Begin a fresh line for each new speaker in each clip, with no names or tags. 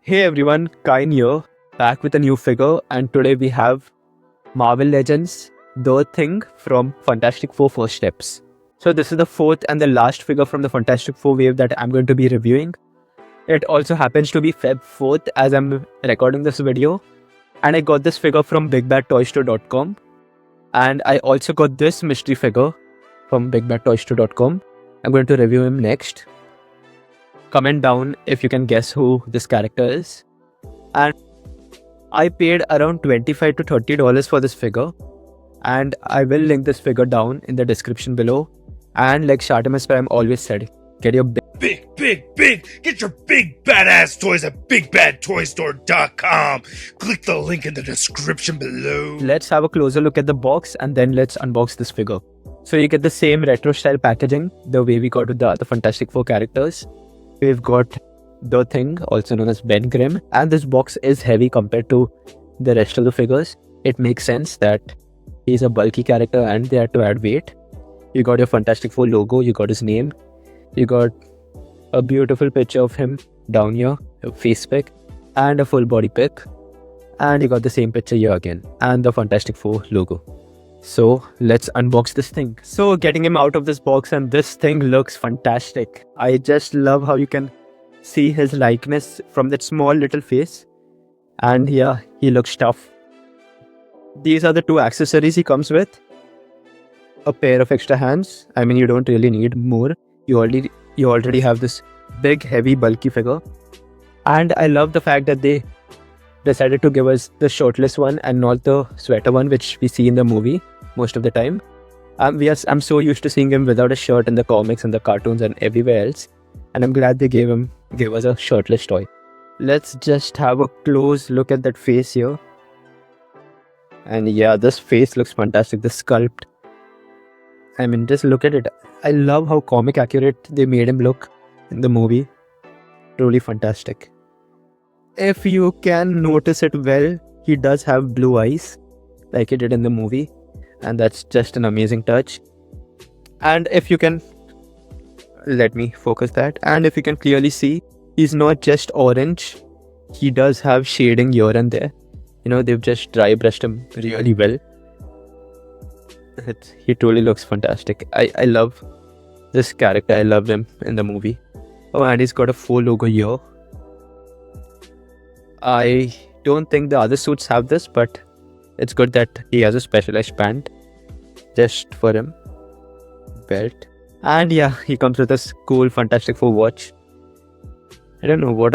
Hey everyone, Kain here, back with a new figure, and today we have Marvel Legends, The Thing from Fantastic Four First Steps. So this is the fourth and the last figure from the Fantastic Four wave that I'm going to be reviewing. It also happens to be Feb 4th as I'm recording this video, and I got this figure from bigbadtoystore.com, and I also got this mystery figure from bigbadtoystore.com. I'm going to review him next. Comment down if you can guess who this character is. And I paid around $25 to $30 for this figure, and I will link this figure down in the description below. And like Shartimus Prime always said, get your
Big! Get your big badass toys at bigbadtoystore.com. Click the link in the description below.
Let's have a closer look at the box and then let's unbox this figure. So you get the same retro style packaging, the way we got with the other Fantastic Four characters. We've got The Thing, also known as Ben Grimm, and this box is heavy compared to the rest of the figures. It makes sense that he's a bulky character and they had to add weight. You got your Fantastic Four logo, you got his name, you got a beautiful picture of him down here, a face pic, and a full body pic, and you got the same picture here again, and the Fantastic Four logo. So let's unbox this thing. So getting him out of this box, and this thing looks fantastic. I just love how you can see his likeness from that small little face. And yeah, he looks tough. These are the two accessories he comes with. A pair of extra hands. I mean, you don't really need more. You already have this big, heavy, bulky figure. And I love the fact that they decided to give us the shirtless one and not the sweater one, which we see in the movie most of the time. I'm so used to seeing him without a shirt in the comics and the cartoons and everywhere else, and I'm glad they gave us a shirtless toy. Let's just have a close look at that face here. And yeah, this face looks fantastic. The sculpt, I mean, just look at it. I love how comic accurate they made him look in the movie. Truly fantastic. If you can notice it well, he does have blue eyes like he did in the movie, and that's just an amazing touch. And if you can, let me focus that, and if you can clearly see, he's not just orange, he does have shading here and there. You know, they've just dry brushed him really well. He truly looks fantastic. I love this character. I loved him in the movie. Oh, and he's got a full logo here. I don't think the other suits have this, but it's good that he has a specialized pant just for him. Belt. And yeah, he comes with this cool Fantastic Four watch. I don't know, what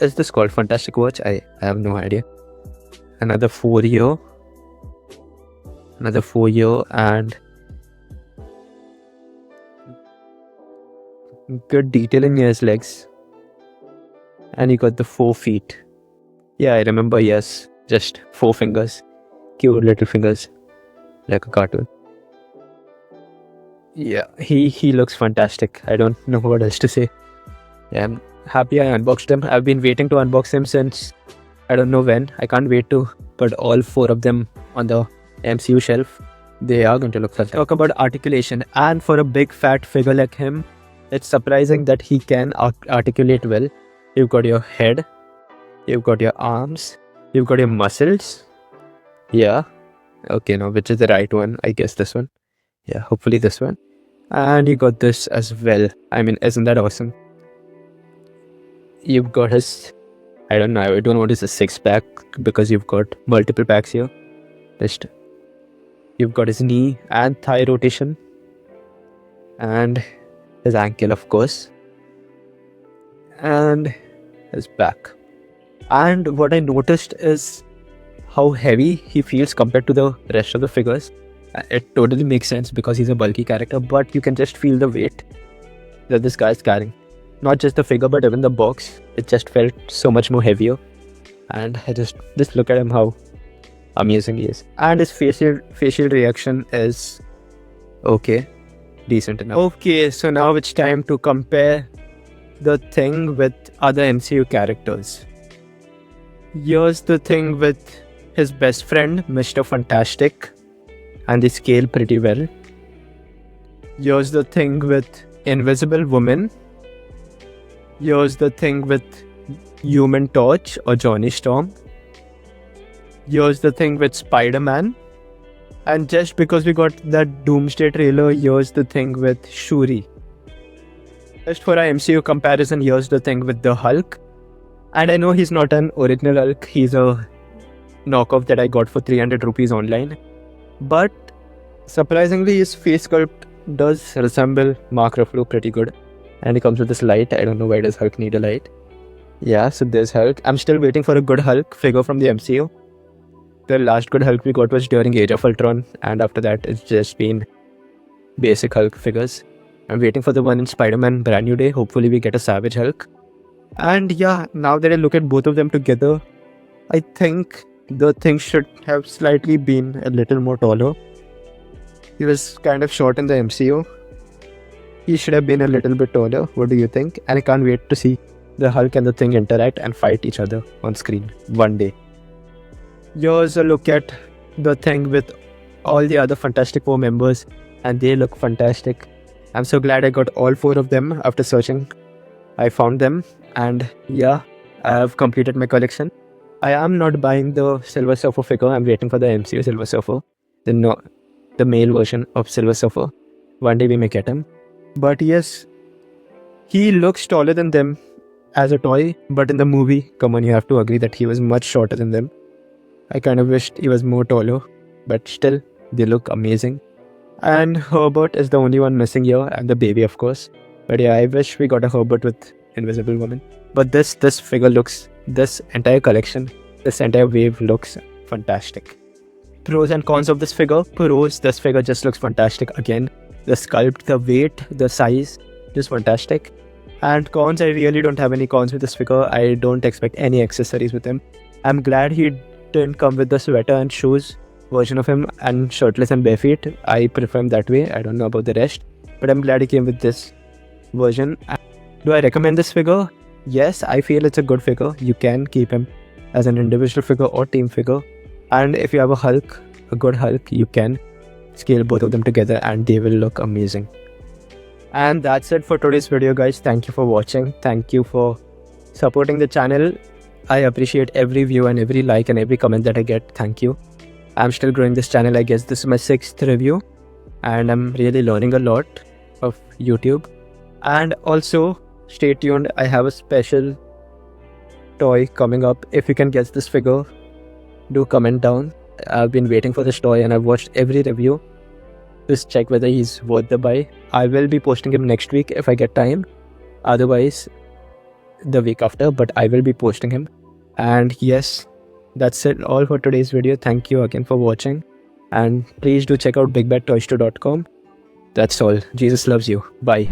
is this called? Fantastic watch? I have no idea. Another 4 year. Another 4 year, and good detailing in his legs. And he got the 4 feet. Yeah, I remember, yes. Just 4 fingers. Cute little fingers. Like a cartoon. Yeah, he looks fantastic. I don't know what else to say. Yeah, I'm happy I unboxed him. I've been waiting to unbox him since I don't know when. I can't wait to put all 4 of them on the MCU shelf. They are going to look fantastic. Talk about articulation. And for a big fat figure like him, it's surprising that he can articulate well. You've got your head. You've got your arms. You've got your muscles. Yeah. Okay, now which is the right one? I guess this one. Yeah, hopefully this one. And you got this as well. I mean, isn't that awesome? You've got his... I don't know. I don't know what is a 6-pack because you've got multiple packs here. You've got his knee and thigh rotation. And his ankle, of course. And his back. And what I noticed is how heavy he feels compared to the rest of the figures. It totally makes sense because he's a bulky character, but you can just feel the weight that this guy is carrying. Not just the figure, but even the box. It just felt so much more heavier. And I just look at him, how amazing he is. And his facial reaction is okay, decent enough. Okay, so now it's time to compare the Thing with other MCU characters. Here's the Thing with his best friend, Mr. Fantastic, and they scale pretty well. Here's the Thing with Invisible Woman. Here's the Thing with Human Torch or Johnny Storm. Here's the thing with Spider-Man. And just because we got that Doomsday trailer, here's the thing with Shuri. Just for our MCU comparison, here's the thing with the Hulk. And I know he's not an original Hulk, he's a knockoff that I got for 300 rupees online. But surprisingly, his face sculpt does resemble Mark Ruffalo pretty good. And he comes with this light. I don't know why does Hulk need a light. Yeah, so there's Hulk. I'm still waiting for a good Hulk figure from the MCU. The last good Hulk we got was during Age of Ultron, and after that it's just been basic Hulk figures. I'm waiting for the one in Spider-Man Brand New Day. Hopefully we get a Savage Hulk. And yeah, now that I look at both of them together, I think the thing should have slightly been a little more taller. He was kind of short in the MCU. He should have been a little bit taller. What do you think? And I can't wait to see the Hulk and the Thing interact and fight each other on screen one day. Here's a look at the Thing with all the other Fantastic Four members, and they look fantastic. I'm so glad I got all 4 of them after searching. I found them, and yeah, I have completed my collection. I am not buying the Silver Surfer figure. I'm waiting for the MCU Silver Surfer, the male version of Silver Surfer. One day we may get him. But yes, he looks taller than them as a toy, but in the movie, come on, you have to agree that he was much shorter than them. I kind of wished he was more taller, but still, they look amazing. And Herbert is the only one missing here, and the baby, of course. But yeah, I wish we got a Herbert with Invisible Woman. But this figure looks, this entire collection, this entire wave looks fantastic. Pros and cons of this figure. Pros, this figure just looks fantastic again. The sculpt, the weight, the size, just fantastic. And cons, I really don't have any cons with this figure. I don't expect any accessories with him. I'm glad he didn't come with the sweater and shoes version of him and shirtless and bare feet. I prefer him that way. I don't know about the rest, but I'm glad he came with this version. Do I recommend this figure? Yes, I feel it's a good figure. You can keep him as an individual figure or team figure. And if you have a Hulk, a good Hulk, you can scale both of them together and they will look amazing. And that's it for today's video, guys. Thank you for watching. Thank you for supporting the channel. I appreciate every view and every like and every comment that I get. Thank you. I'm still growing this channel. I guess this is my 6th review and I'm really learning a lot of YouTube. And also stay tuned. I have a special toy coming up. If you can guess this figure, do comment down. I've been waiting for this toy and I've watched every review. Just check whether he's worth the buy. I will be posting him next week if I get time. Otherwise, the week after, but I will be posting him. And yes, that's it all for today's video. Thank you again for watching. And please do check out bigbadtoystore.com. That's all. Jesus loves you. Bye.